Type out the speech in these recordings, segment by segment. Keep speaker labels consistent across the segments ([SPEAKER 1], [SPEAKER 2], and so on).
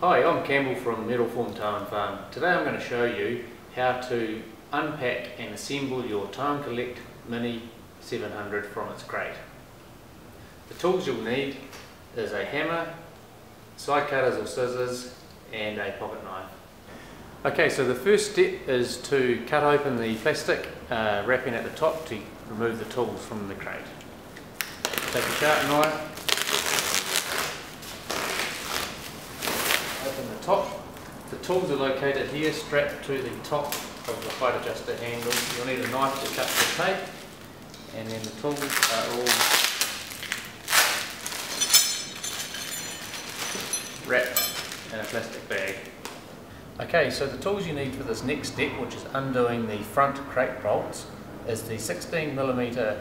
[SPEAKER 1] Hi, I'm Campbell from Metal Form Tow and Farm. Today I'm going to show you how to unpack and assemble your Tow and Collect Mini 700 from its crate. The tools you'll need is a hammer, side cutters or scissors and a pocket knife. Okay, so the first step is to cut open the plastic wrapping at the top to remove the tools from the crate. Take a sharp knife, open the top. The tools are located here, strapped to the top of the height adjuster handle. You'll need a knife to cut the tape, and then the tools are all wrapped in a plastic bag. Okay, so the tools you need for this next step, which is undoing the front crate bolts, is the 16mm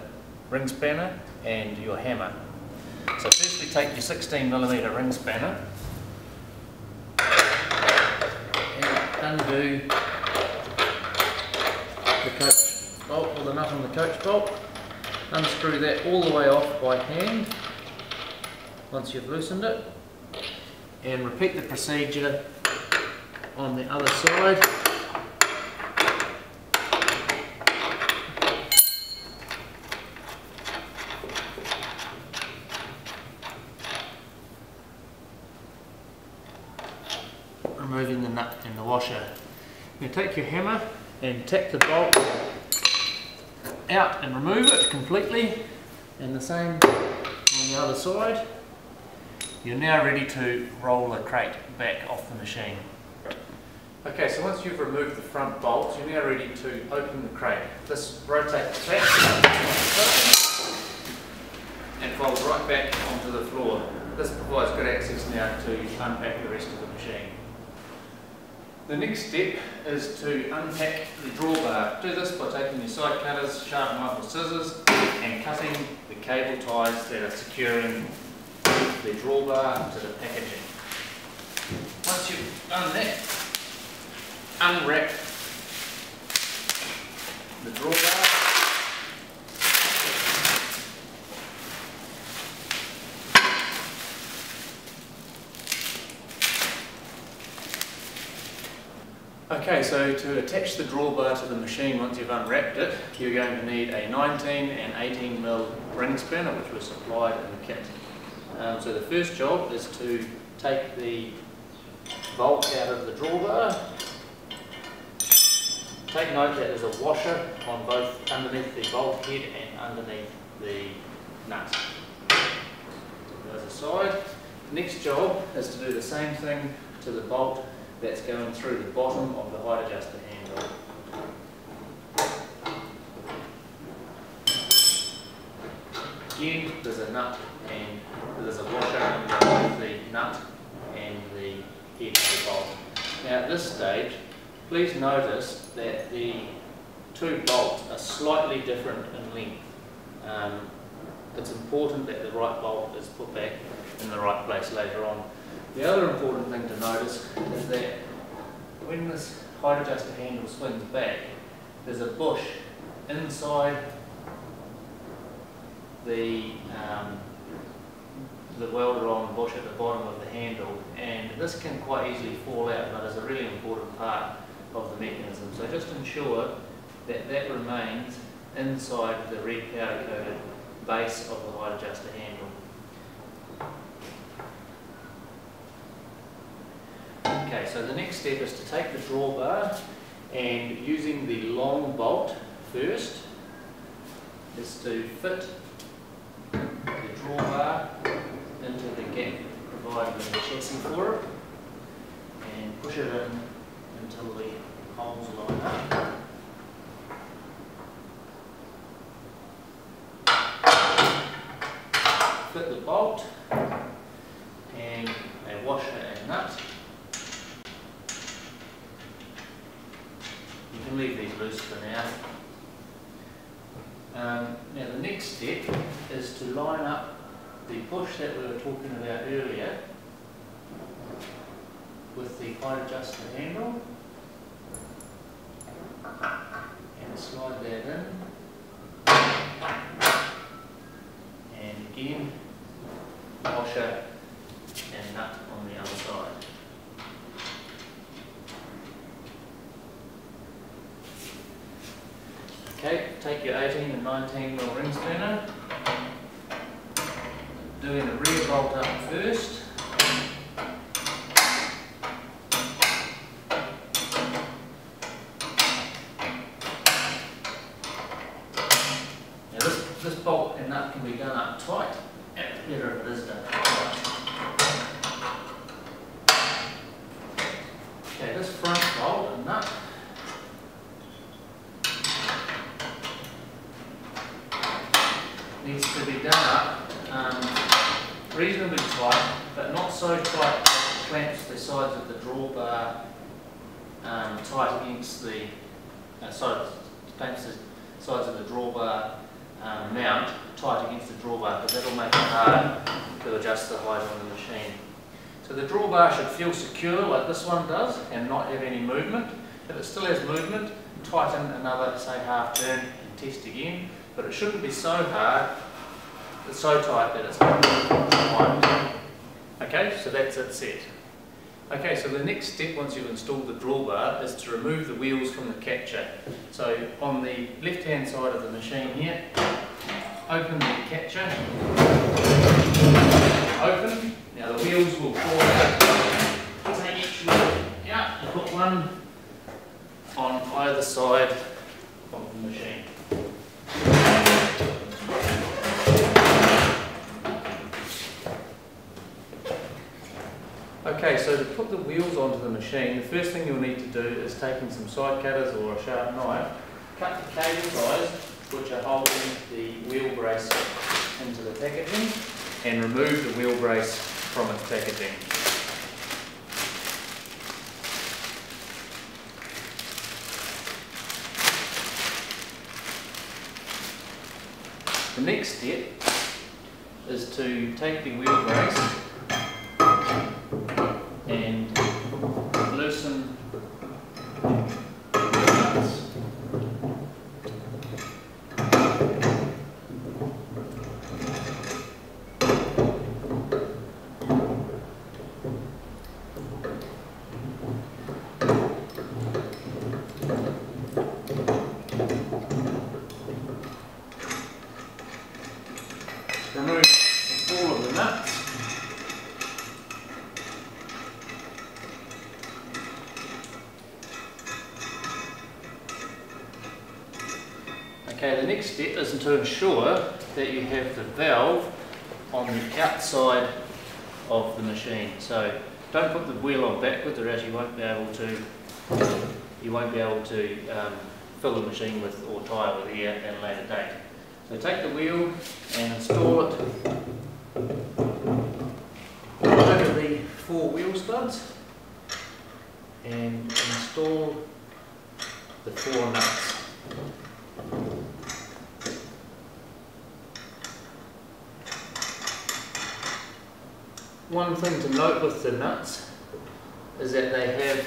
[SPEAKER 1] ring spanner and your hammer. So firstly take your 16mm ring spanner and undo the coach bolt or the nut on the coach bolt. Unscrew that all the way off by hand once you've loosened it, and repeat the procedure on the other side. Removing the nut and the washer. You take your hammer and tap the bolt out and remove it completely, and the same on the other side. You're now ready to roll the crate back off the machine. Okay, so once you've removed the front bolts, you're now ready to open the crate. This rotates back and folds right back onto the floor. This provides good access now to unpack the rest of the machine. The next step is to unpack the drawbar. Do this by taking your side cutters, sharp knife or scissors, and cutting the cable ties that are securing the drawbar to the packaging. Once you've done that, unwrap the drawbar. Okay, so to attach the drawbar to the machine once you've unwrapped it, you're going to need a 19 and 18mm ring spanner, which was supplied in the kit. So the first job is to take the bolt out of the drawbar. Take note that there's a washer on both underneath the bolt head and underneath the nut. So goes aside. Next job is to do the same thing to the bolt that's going through the bottom of the height adjuster handle. Again, there's a nut and there's a washer underneath the nut and the head of the bolt. Now at this stage, please notice that the two bolts are slightly different in length. It's important that the right bolt is put back in the right place later on. The other important thing to notice is that when this height adjuster handle swings back, there's a bush inside the welded-on bush at the bottom of the handle, and this can quite easily fall out, but is a really important part of the mechanism. So just ensure that that remains inside the red powder-coated base of the height adjuster handle. Okay, so the next step is to take the drawbar and, using the long bolt first, is to fit the drawbar into the gap provided in the chassis for it and push it in until the holes line up. Fit the bolt and a washer and nut. You can leave these loose for now. Now the next step is to line up the bush that we were talking about earlier with the height adjuster handle, and slide that in, and again washer and nut on the other side. take your 18 and 19mm ring spanner, doing the rear bolt up first. Now this bolt and nut can be done up tight, it's better if it is done tight. Okay, this front bolt and nut needs to be done up reasonably tight, but not so tight that it clamps the sides of the drawbar tight against the clamps the sides of the drawbar mount tight against the drawbar, because that'll make it hard to adjust the height on the machine. So the drawbar should feel secure like this one does and not have any movement. If it still has movement, tighten another, say, half turn and test again, but it shouldn't be so hard, it's so tight that it's going to. Okay, so that's it set. Okay, so the next step once you've installed the drawbar is to remove the wheels from the catcher. So on the left hand side of the machine here, open the catcher, open, now the wheels will fall out. Take each wheel out and put one on either side of the machine. Okay, so to put the wheels onto the machine, the first thing you'll need to do is take in some side cutters or a sharp knife, cut the cable ties which are holding the wheel brace into the packaging, and remove the wheel brace from its packaging. The next step is to take the wheel brace and loosen the nuts. Remove all of the nuts. Okay, the next step is to ensure that you have the valve on the outside of the machine. So don't put the wheel on backwards, or else you won't be able to fill the machine with or tie it with air at a later date. So take the wheel and install it over the 4 wheel studs and install the 4 nuts. One thing to note with the nuts is that they have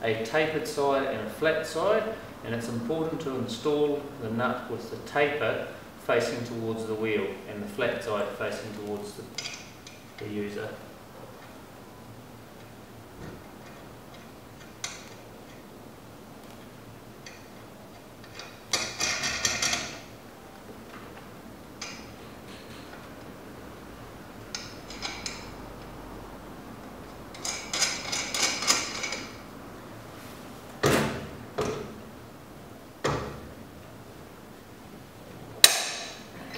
[SPEAKER 1] a tapered side and a flat side, and it's important to install the nut with the taper facing towards the wheel and the flat side facing towards the user.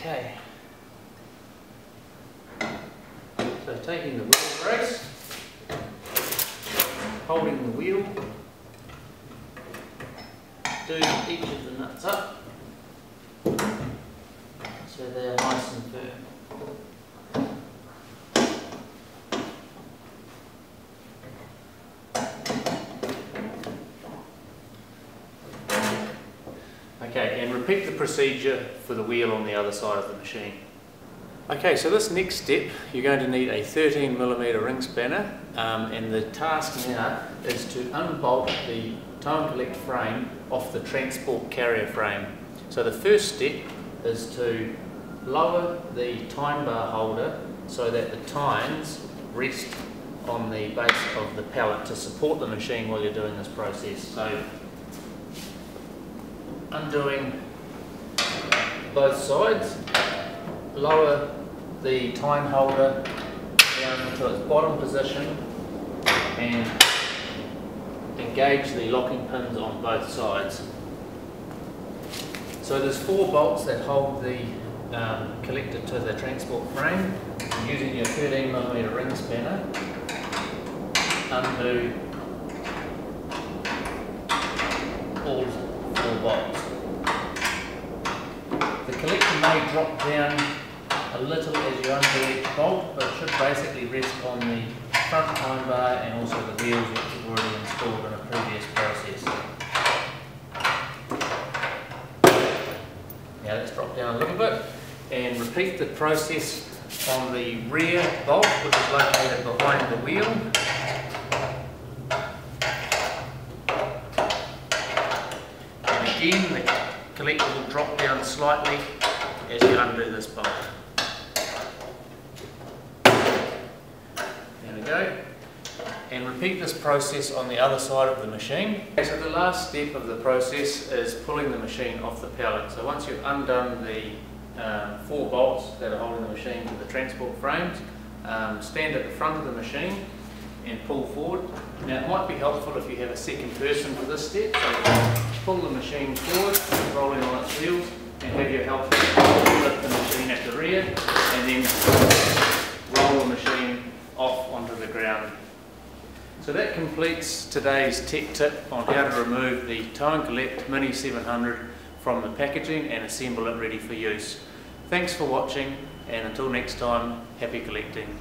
[SPEAKER 1] Okay, so taking the wheel brace, holding the wheel, doing each of the nuts up so they're nice and firm. Okay, and repeat the procedure for the wheel on the other side of the machine. Okay, so this next step, you're going to need a 13mm ring spanner, and the task now is to unbolt the tow and collect frame off the transport carrier frame. So the first step is to lower the time bar holder so that the tines rest on the base of the pallet to support the machine while you're doing this process. So undoing both sides, lower the tine holder down to its bottom position and engage the locking pins on both sides. So there's 4 bolts that hold the collector to the transport frame. Using your 13mm ring spanner, undo all 4 bolts. The collector may drop down a little as you undo each bolt, but it should basically rest on the front time bar and also the wheels which you've already installed in a previous process. Now let's drop down a little bit and repeat the process on the rear bolt, which is located behind the wheel. And again, the collector will drop down slightly as you undo this bolt. There we go. And repeat this process on the other side of the machine. Okay, so the last step of the process is pulling the machine off the pallet. So once you've undone the 4 bolts that are holding the machine to the transport frames, stand at the front of the machine and pull forward. Now it might be helpful if you have a second person for this step, so pull the machine forward, rolling on its wheels, and have your helper lift the machine at the rear and then roll the machine off onto the ground. So that completes today's tech tip on how to remove the Tow and Collect Mini 700 from the packaging and assemble it ready for use. Thanks for watching, and until next time, happy collecting.